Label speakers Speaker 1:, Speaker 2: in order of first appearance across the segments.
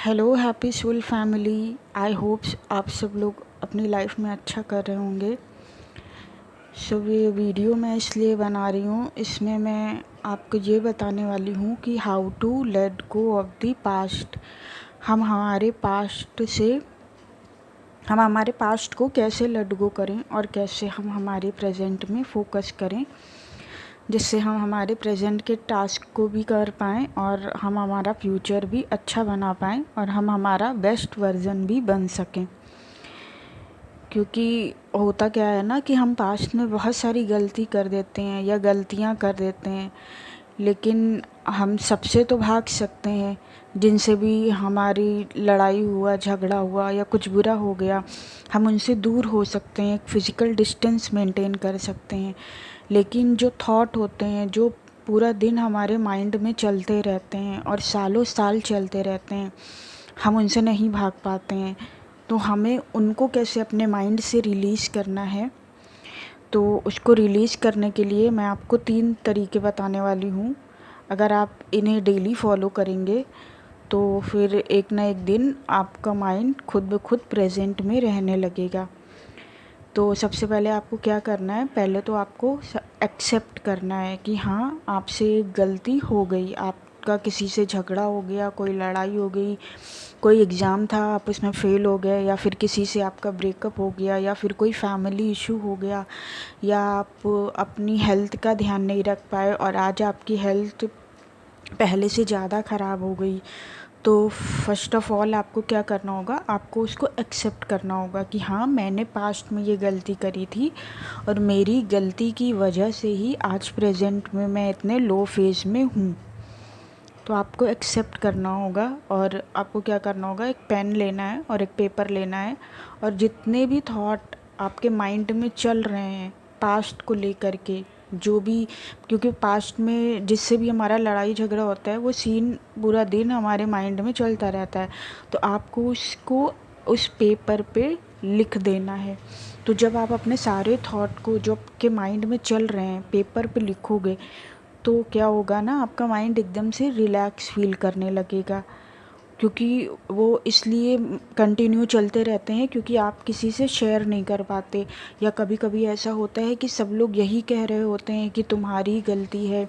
Speaker 1: Hello happy soul family. I hope आप सब लोग अपनी लाइफ में अच्छा कर रहे होंगे। ये वीडियो मैं इसलिए बना रही हूँ, इसमें मैं आपको ये बताने वाली हूँ कि how to let go of the past. हम हमारे पास्ट को कैसे लेट गो करें और कैसे हम हमारे प्रेजेंट में फोकस करें, जिससे हम हमारे प्रेजेंट के टास्क को भी कर पाएँ और हम हमारा फ्यूचर भी अच्छा बना पाएँ और हम हमारा बेस्ट वर्जन भी बन सकें। क्योंकि होता क्या है ना कि हम पास्ट में बहुत सारी गलती कर देते हैं या गलतियां कर देते हैं, लेकिन हम सबसे तो भाग सकते हैं। जिनसे भी हमारी लड़ाई हुआ, झगड़ा हुआ या कुछ बुरा हो गया, हम उनसे दूर हो सकते हैं, एक फ़िज़िकल डिस्टेंस मेंटेन कर सकते हैं। लेकिन जो थॉट होते हैं, जो पूरा दिन हमारे माइंड में चलते रहते हैं और सालों साल चलते रहते हैं, हम उनसे नहीं भाग पाते हैं। तो हमें उनको कैसे अपने माइंड से रिलीज़ करना है, तो उसको रिलीज़ करने के लिए मैं आपको 3 तरीके बताने वाली हूँ। अगर आप इन्हें डेली फॉलो करेंगे तो फिर एक ना एक दिन आपका माइंड खुद ब खुद प्रेजेंट में रहने लगेगा। तो सबसे पहले आपको क्या करना है, पहले तो आपको एक्सेप्ट करना है कि हाँ, आपसे गलती हो गई, आपका किसी से झगड़ा हो गया, कोई लड़ाई हो गई, कोई एग्ज़ाम था आप उसमें फ़ेल हो गए, या फिर किसी से आपका ब्रेकअप हो गया, या फिर कोई फैमिली इशू हो गया, या आप अपनी हेल्थ का ध्यान नहीं रख पाए और आज आपकी हेल्थ पहले से ज़्यादा ख़राब हो गई। तो फर्स्ट ऑफ़ ऑल आपको क्या करना होगा, आपको उसको एक्सेप्ट करना होगा कि हाँ, मैंने पास्ट में ये गलती करी थी और मेरी गलती की वजह से ही आज प्रेजेंट में मैं इतने लो फेज़ में हूँ। तो आपको एक्सेप्ट करना होगा और आपको क्या करना होगा, एक पेन लेना है और एक पेपर लेना है, और जितने भी थॉट आपके माइंड में चल रहे हैं पास्ट को लेकर के, जो भी, क्योंकि पास्ट में जिससे भी हमारा लड़ाई झगड़ा होता है वो सीन पूरा दिन हमारे माइंड में चलता रहता है, तो आपको उसको उस पेपर पे लिख देना है। तो जब आप अपने सारे थॉट को जो आपके माइंड में चल रहे हैं पेपर पे लिखोगे, तो क्या होगा ना, आपका माइंड एकदम से रिलैक्स फील करने लगेगा। क्योंकि वो इसलिए कंटिन्यू चलते रहते हैं क्योंकि आप किसी से शेयर नहीं कर पाते, या कभी कभी ऐसा होता है कि सब लोग यही कह रहे होते हैं कि तुम्हारी गलती है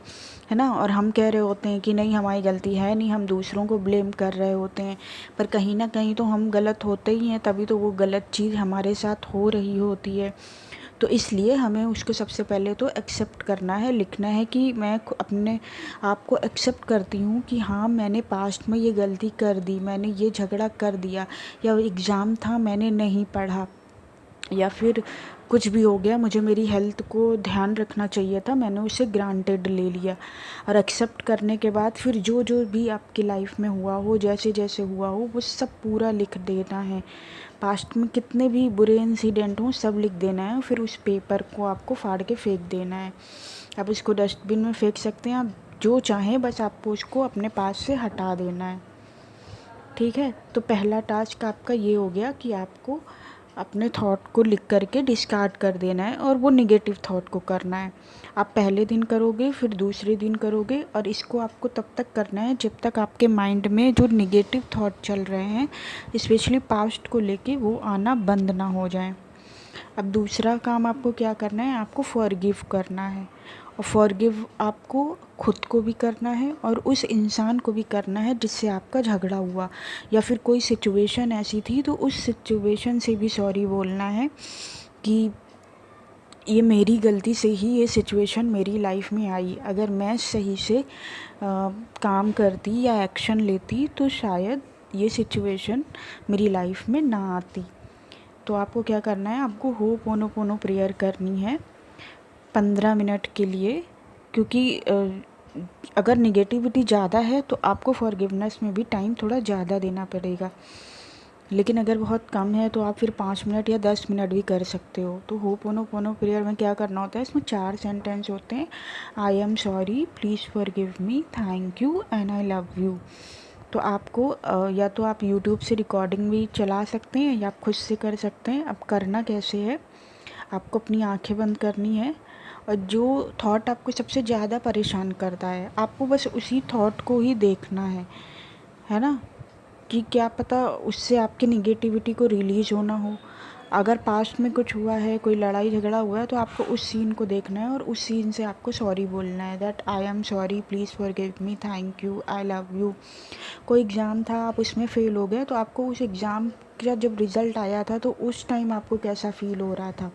Speaker 1: ना, और हम कह रहे होते हैं कि नहीं, हमारी गलती है नहीं, हम दूसरों को ब्लेम कर रहे होते हैं। पर कहीं ना कहीं तो हम गलत होते ही हैं, तभी तो वो गलत चीज़ हमारे साथ हो रही होती है। तो इसलिए हमें उसको सबसे पहले तो एक्सेप्ट करना है, लिखना है कि मैं अपने आप को एक्सेप्ट करती हूँ कि हाँ, मैंने पास्ट में ये गलती कर दी, मैंने ये झगड़ा कर दिया, या एग्ज़ाम था मैंने नहीं पढ़ा, या फिर कुछ भी हो गया, मुझे मेरी हेल्थ को ध्यान रखना चाहिए था, मैंने उसे ग्रांटेड ले लिया। और एक्सेप्ट करने के बाद फिर जो जो भी आपकी लाइफ में हुआ हो, जैसे जैसे हुआ हो, वो सब पूरा लिख देना है। पास्ट में कितने भी बुरे इंसिडेंट हों सब लिख देना है, फिर उस पेपर को आपको फाड़ के फेंक देना है। आप इसको डस्टबिन में फेंक सकते हैं, आप जो चाहें, बस आपको उसको अपने पास से हटा देना है। ठीक है, तो पहला टास्क आपका ये हो गया कि आपको अपने थॉट को लिख करके डिस्कार्ड कर देना है और वो निगेटिव थॉट को करना है। आप पहले दिन करोगे, फिर दूसरे दिन करोगे, और इसको आपको तब तक करना है जब तक आपके माइंड में जो निगेटिव थॉट चल रहे हैं, स्पेशली पास्ट को लेके, वो आना बंद ना हो जाए। अब दूसरा काम आपको क्या करना है, आपको फॉरगिव करना है। और फॉरगिव आपको खुद को भी करना है और उस इंसान को भी करना है जिससे आपका झगड़ा हुआ, या फिर कोई सिचुएशन ऐसी थी तो उस सिचुएशन से भी सॉरी बोलना है कि ये मेरी गलती से ही ये सिचुएशन मेरी लाइफ में आई, अगर मैं सही से काम करती या एक्शन लेती तो शायद ये सिचुएशन मेरी लाइफ में ना आती। तो आपको क्या करना है, आपको होपोनोपोनो प्रेयर करनी है 15 मिनट के लिए। क्योंकि अगर निगेटिविटी ज़्यादा है तो आपको फॉरगिवनेस में भी टाइम थोड़ा ज़्यादा देना पड़ेगा, लेकिन अगर बहुत कम है तो आप फिर 5 मिनट या 10 मिनट भी कर सकते हो। तो होपोनोपोनो प्रेयर में क्या करना होता है, इसमें 4 सेंटेंस होते हैं। I am sorry, please forgive me, thank you and I love you. तो आपको या तो आप यूट्यूब से रिकॉर्डिंग भी चला सकते हैं या आप खुद से कर सकते हैं। अब करना कैसे है, आपको अपनी आंखें बंद करनी है, और जो थॉट आपको सबसे ज़्यादा परेशान करता है, आपको बस उसी थॉट को ही देखना है ना। कि क्या पता उससे आपकी नेगेटिविटी को रिलीज़ होना हो। अगर पास्ट में कुछ हुआ है, कोई लड़ाई झगड़ा हुआ है, तो आपको उस सीन को देखना है और उस सीन से आपको सॉरी बोलना है, that I am sorry, please forgive me, thank you, I love you. कोई एग्ज़ाम था, आप उसमें फ़ेल हो गए, तो आपको उस एग्ज़ाम का जब रिज़ल्ट आया था तो उस टाइम आपको कैसा फ़ील हो रहा था,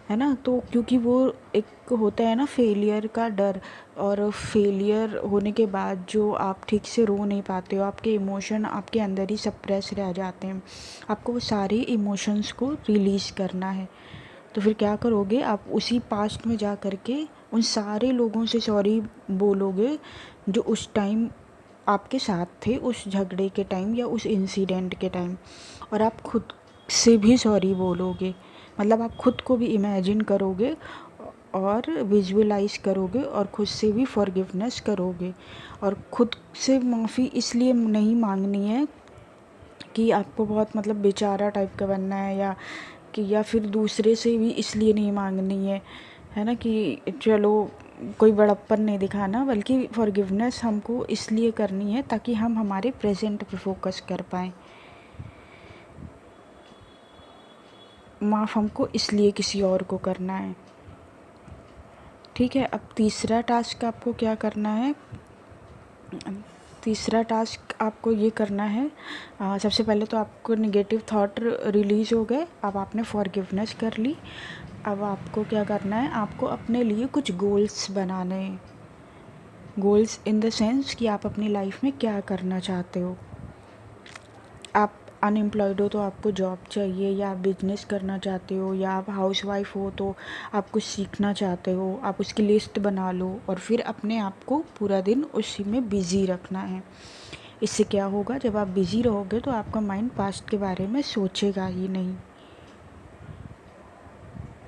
Speaker 1: है ना। तो क्योंकि वो एक होता है ना फेलियर का डर, और फेलियर होने के बाद जो आप ठीक से रो नहीं पाते हो, आपके इमोशन आपके अंदर ही सप्रेस रह जाते हैं, आपको वो सारे इमोशंस को रिलीज़ करना है। तो फिर क्या करोगे, आप उसी पास्ट में जा कर के उन सारे लोगों से सॉरी बोलोगे जो उस टाइम आपके साथ थे, उस झगड़े के टाइम या उस इंसिडेंट के टाइम। और आप खुद से भी सॉरी बोलोगे, मतलब आप खुद को भी इमेजिन करोगे और विजुअलाइज करोगे और खुद से भी फॉरगिवनेस करोगे। और खुद से माफ़ी इसलिए नहीं मांगनी है कि आपको बहुत मतलब बेचारा टाइप का बनना है, या फिर दूसरे से भी इसलिए नहीं मांगनी है ना, कि चलो कोई बड़प्पन नहीं दिखाना, बल्कि फॉरगिवनेस हमको इसलिए करनी है ताकि हम हमारे प्रेजेंट पे फोकस कर पाएँ। माफ़ हमको इसलिए किसी और को करना है, ठीक है। अब तीसरा टास्क आपको क्या करना है, तीसरा टास्क आपको ये करना है, सबसे पहले तो आपको नेगेटिव थॉट रिलीज़ हो गए, अब आपने फॉरगिवनेस कर ली। अब आपको क्या करना है, आपको अपने लिए कुछ गोल्स बनाने हैं। गोल्स इन द सेंस कि आप अपनी लाइफ में क्या करना चाहते हो। आप अनएम्प्लॉयड हो तो आपको जॉब चाहिए, या आप बिजनेस करना चाहते हो, या आप हाउसवाइफ हो तो आप कुछ सीखना चाहते हो, आप उसकी लिस्ट बना लो और फिर अपने आप को पूरा दिन उसी में बिज़ी रखना है। इससे क्या होगा, जब आप बिज़ी रहोगे तो आपका माइंड पास्ट के बारे में सोचेगा ही नहीं,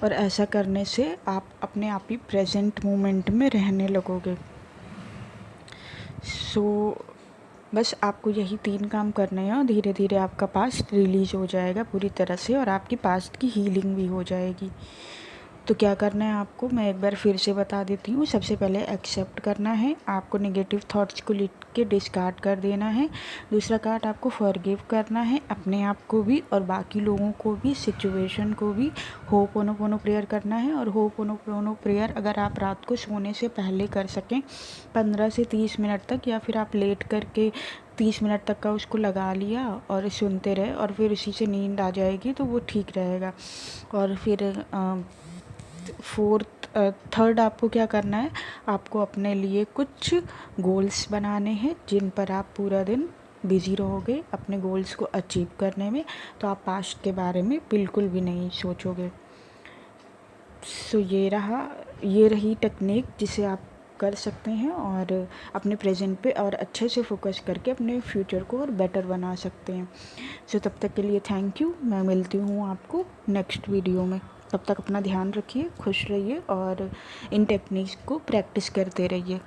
Speaker 1: और ऐसा करने से आप अपने आप ही प्रेजेंट मोमेंट में रहने लगोगे। सो बस आपको यही 3 काम करने हैं और धीरे धीरे आपका पास्ट रिलीज़ हो जाएगा पूरी तरह से, और आपकी पास्ट की हीलिंग भी हो जाएगी। तो क्या करना है आपको, मैं एक बार फिर से बता देती हूँ। सबसे पहले एक्सेप्ट करना है, आपको नेगेटिव थॉट्स को लिख के डिस्कार्ड कर देना है। दूसरा कार्ड आपको फॉरगिव करना है, अपने आप को भी और बाकी लोगों को भी, सिचुएशन को भी। होपोनोपोनो प्रेयर करना है, और होपोनोपोनो प्रेयर अगर आप रात को सोने से पहले कर सकें 15 से 30 मिनट तक, या फिर आप लेट करके 30 मिनट तक का उसको लगा लिया और सुनते रहे और फिर उसी से नींद आ जाएगी, तो वो ठीक रहेगा। और फिर थर्ड आपको क्या करना है, आपको अपने लिए कुछ गोल्स बनाने हैं जिन पर आप पूरा दिन बिज़ी रहोगे अपने गोल्स को अचीव करने में, तो आप पास्ट के बारे में बिल्कुल भी नहीं सोचोगे। सो ये रही टेक्निक जिसे आप कर सकते हैं और अपने प्रेजेंट पे और अच्छे से फोकस करके अपने फ्यूचर को और बेटर बना सकते हैं। सो तब तक के लिए थैंक यू। मैं मिलती हूँ आपको नेक्स्ट वीडियो में। तब तक अपना ध्यान रखिए, खुश रहिए और इन टेक्निक्स को प्रैक्टिस करते रहिए।